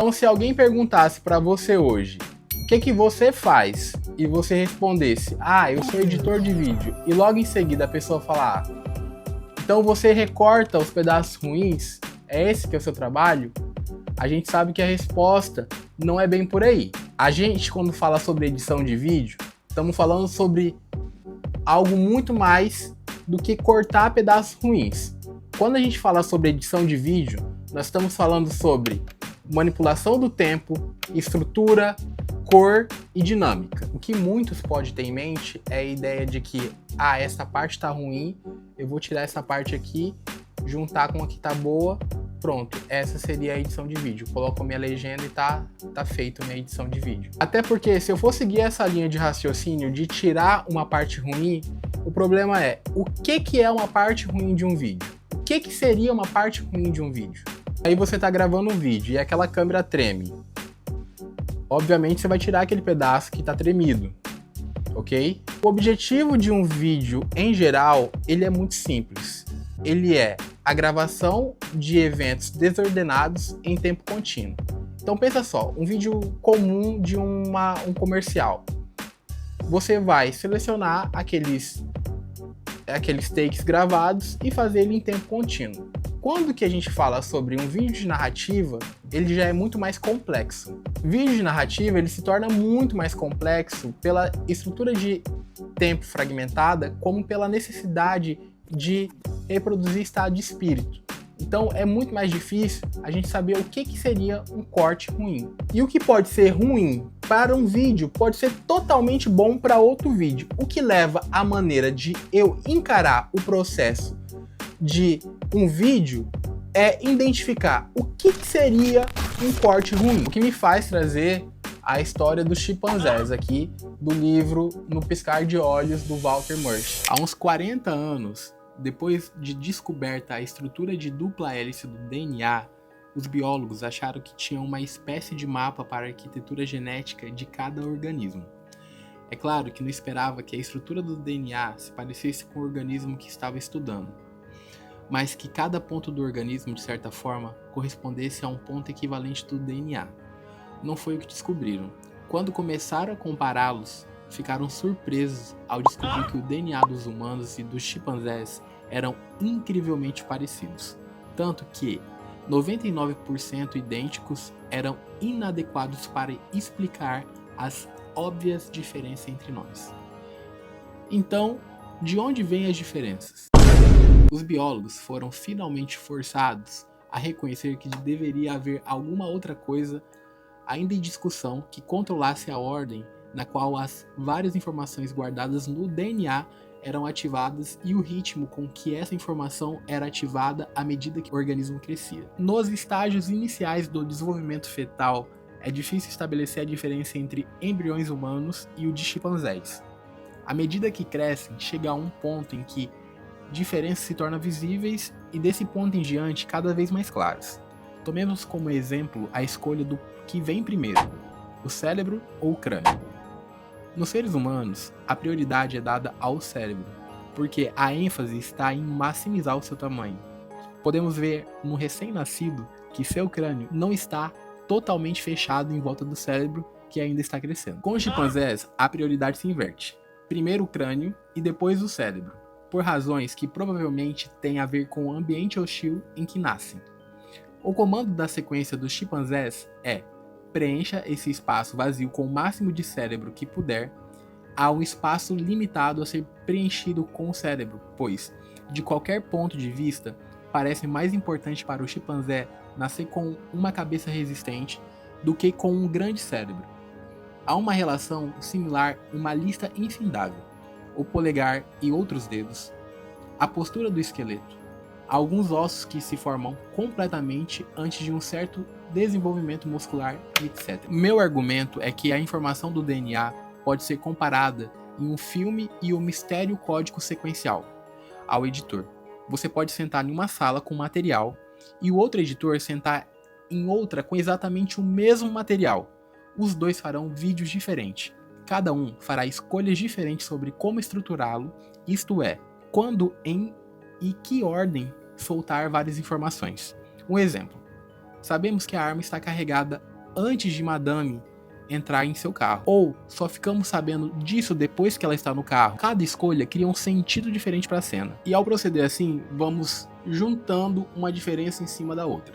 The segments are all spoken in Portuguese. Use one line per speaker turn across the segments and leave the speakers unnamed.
Então, se alguém perguntasse para você hoje, o que você faz? E você respondesse, eu sou editor de vídeo. E logo em seguida a pessoa falar, então você recorta os pedaços ruins? É esse que é o seu trabalho? A gente sabe que a resposta não é bem por aí. A gente, quando fala sobre edição de vídeo, estamos falando sobre algo muito mais do que cortar pedaços ruins. Quando a gente fala sobre edição de vídeo, nós estamos falando sobre manipulação do tempo, estrutura, cor e dinâmica. O que muitos podem ter em mente é a ideia de que, essa parte está ruim, eu vou tirar essa parte aqui, juntar com a que está boa, pronto, essa seria a edição de vídeo. Coloco a minha legenda e tá feito a minha edição de vídeo. Até porque se eu for seguir essa linha de raciocínio de tirar uma parte ruim, o problema é, o que é uma parte ruim de um vídeo? O que seria uma parte ruim de um vídeo? Aí você tá gravando um vídeo e aquela câmera treme. Obviamente você vai tirar aquele pedaço que tá tremido, ok? O objetivo de um vídeo, em geral, ele é muito simples. Ele é a gravação de eventos desordenados em tempo contínuo. Então pensa só, um vídeo comum de um comercial. Você vai selecionar aqueles takes gravados e fazer ele em tempo contínuo. Quando que a gente fala sobre um vídeo de narrativa, ele já é muito mais complexo. Vídeo de narrativa, ele se torna muito mais complexo pela estrutura de tempo fragmentada, como pela necessidade de reproduzir estado de espírito. Então é muito mais difícil a gente saber o que seria um corte ruim. E o que pode ser ruim para um vídeo pode ser totalmente bom para outro vídeo. O que leva à maneira de eu encarar o processo de um vídeo é identificar o que seria um corte ruim. O que me faz trazer a história dos chimpanzés aqui do livro No Piscar de Olhos, do Walter Murch. Há uns 40 anos, depois de descoberta a estrutura de dupla hélice do DNA, os biólogos acharam que tinham uma espécie de mapa para a arquitetura genética de cada organismo. É claro que não esperava que a estrutura do DNA se parecesse com o organismo que estava estudando, mas que cada ponto do organismo, de certa forma, correspondesse a um ponto equivalente do DNA. Não foi o que descobriram. Quando começaram a compará-los, ficaram surpresos ao descobrir que o DNA dos humanos e dos chimpanzés eram incrivelmente parecidos, tanto que 99% idênticos eram inadequados para explicar as óbvias diferenças entre nós. Então, de onde vêm as diferenças? Os biólogos foram finalmente forçados a reconhecer que deveria haver alguma outra coisa ainda em discussão que controlasse a ordem na qual as várias informações guardadas no DNA eram ativadas e o ritmo com que essa informação era ativada à medida que o organismo crescia. Nos estágios iniciais do desenvolvimento fetal, é difícil estabelecer a diferença entre embriões humanos e o de chimpanzés. À medida que crescem, chega a um ponto em que diferenças se tornam visíveis e desse ponto em diante cada vez mais claras. Tomemos como exemplo a escolha do que vem primeiro, o cérebro ou o crânio. Nos seres humanos, a prioridade é dada ao cérebro, porque a ênfase está em maximizar o seu tamanho. Podemos ver no recém-nascido que seu crânio não está totalmente fechado em volta do cérebro, que ainda está crescendo. Com os chimpanzés, a prioridade se inverte. Primeiro o crânio e depois o cérebro, por razões que provavelmente têm a ver com o ambiente hostil em que nascem. O comando da sequência dos chimpanzés é: preencha esse espaço vazio com o máximo de cérebro que puder. Há um espaço limitado a ser preenchido com o cérebro, pois, de qualquer ponto de vista, parece mais importante para o chimpanzé nascer com uma cabeça resistente do que com um grande cérebro. Há uma relação similar em uma lista infindável: o polegar e outros dedos, a postura do esqueleto, alguns ossos que se formam completamente antes de um certo desenvolvimento muscular, etc. Meu argumento é que a informação do DNA pode ser comparada em um filme e o mistério código sequencial ao editor. Você pode sentar em uma sala com material e o outro editor sentar em outra com exatamente o mesmo material. Os dois farão vídeos diferentes. Cada um fará escolhas diferentes sobre como estruturá-lo, isto é, quando, em e que ordem soltar várias informações. Um exemplo: sabemos que a arma está carregada antes de Madame entrar em seu carro, ou só ficamos sabendo disso depois que ela está no carro. Cada escolha cria um sentido diferente para a cena, e ao proceder assim, vamos juntando uma diferença em cima da outra.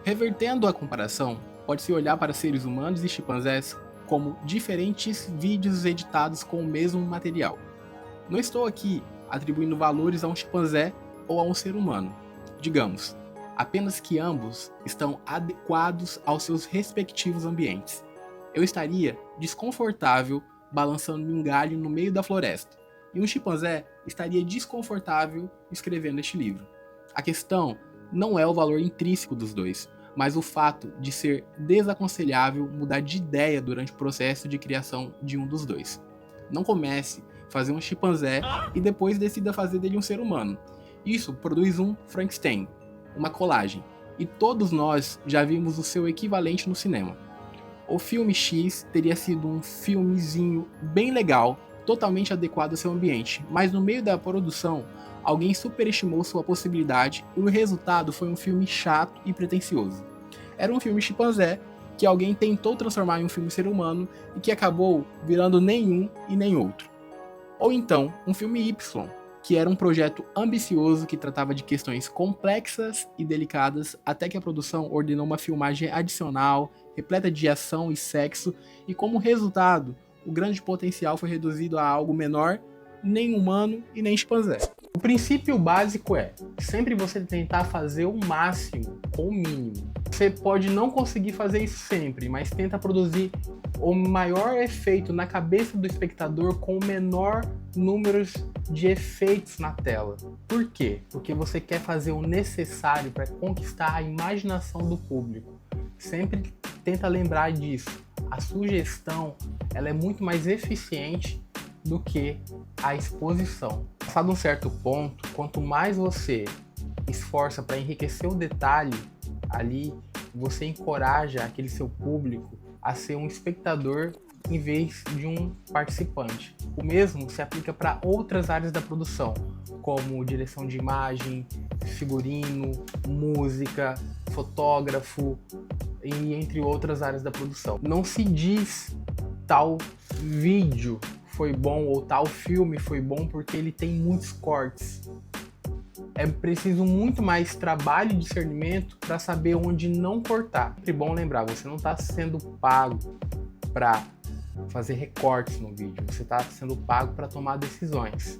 Revertendo a comparação, pode-se olhar para seres humanos e chimpanzés como diferentes vídeos editados com o mesmo material. Não estou aqui atribuindo valores a um chimpanzé ou a um ser humano, digamos, apenas que ambos estão adequados aos seus respectivos ambientes. Eu estaria desconfortável balançando em um galho no meio da floresta, e um chimpanzé estaria desconfortável escrevendo este livro. A questão não é o valor intrínseco dos dois, mas o fato de ser desaconselhável mudar de ideia durante o processo de criação de um dos dois. Não comece a fazer um chimpanzé e depois decida fazer dele um ser humano. Isso produz um Frankenstein, uma colagem, e todos nós já vimos o seu equivalente no cinema. O filme X teria sido um filmezinho bem legal, totalmente adequado ao seu ambiente, mas no meio da produção, alguém superestimou sua possibilidade e o resultado foi um filme chato e pretensioso. Era um filme chimpanzé que alguém tentou transformar em um filme ser humano e que acabou virando nenhum e nem outro. Ou então, um filme Y, que era um projeto ambicioso que tratava de questões complexas e delicadas, até que a produção ordenou uma filmagem adicional, repleta de ação e sexo, e como resultado, o grande potencial foi reduzido a algo menor, nem humano e nem chimpanzé. O princípio básico é sempre você tentar fazer o máximo com o mínimo. Você pode não conseguir fazer isso sempre, mas tenta produzir o maior efeito na cabeça do espectador com o menor número de efeitos na tela. Por quê? Porque você quer fazer o necessário para conquistar a imaginação do público. Sempre tenta lembrar disso. A sugestão ela é muito mais eficiente do que a exposição. Passado um certo ponto, quanto mais você esforça para enriquecer o detalhe ali, você encoraja aquele seu público a ser um espectador em vez de um participante. O mesmo se aplica para outras áreas da produção, como direção de imagem, figurino, música, fotógrafo e entre outras áreas da produção. Não se diz tal vídeo foi bom ou tal filme foi bom porque ele tem muitos cortes. É preciso muito mais trabalho e discernimento para saber onde não cortar. É bom lembrar, você não está sendo pago para fazer recortes no vídeo, você está sendo pago para tomar decisões.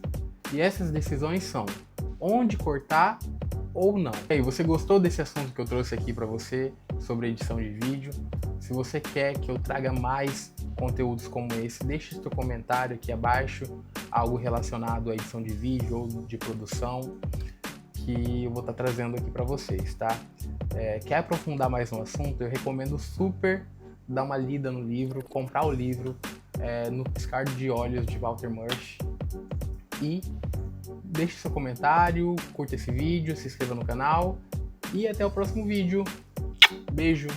E essas decisões são onde cortar ou não. E aí, você gostou desse assunto que eu trouxe aqui para você sobre edição de vídeo? Se você quer que eu traga mais conteúdos como esse, deixe seu comentário aqui abaixo, algo relacionado à edição de vídeo ou de produção, que eu vou estar trazendo aqui para vocês, tá? Quer aprofundar mais no assunto? Eu recomendo super dar uma lida no livro, comprar o livro No Piscar de Olhos de Walter Murch, e deixe seu comentário, curta esse vídeo, se inscreva no canal e até o próximo vídeo. Beijo!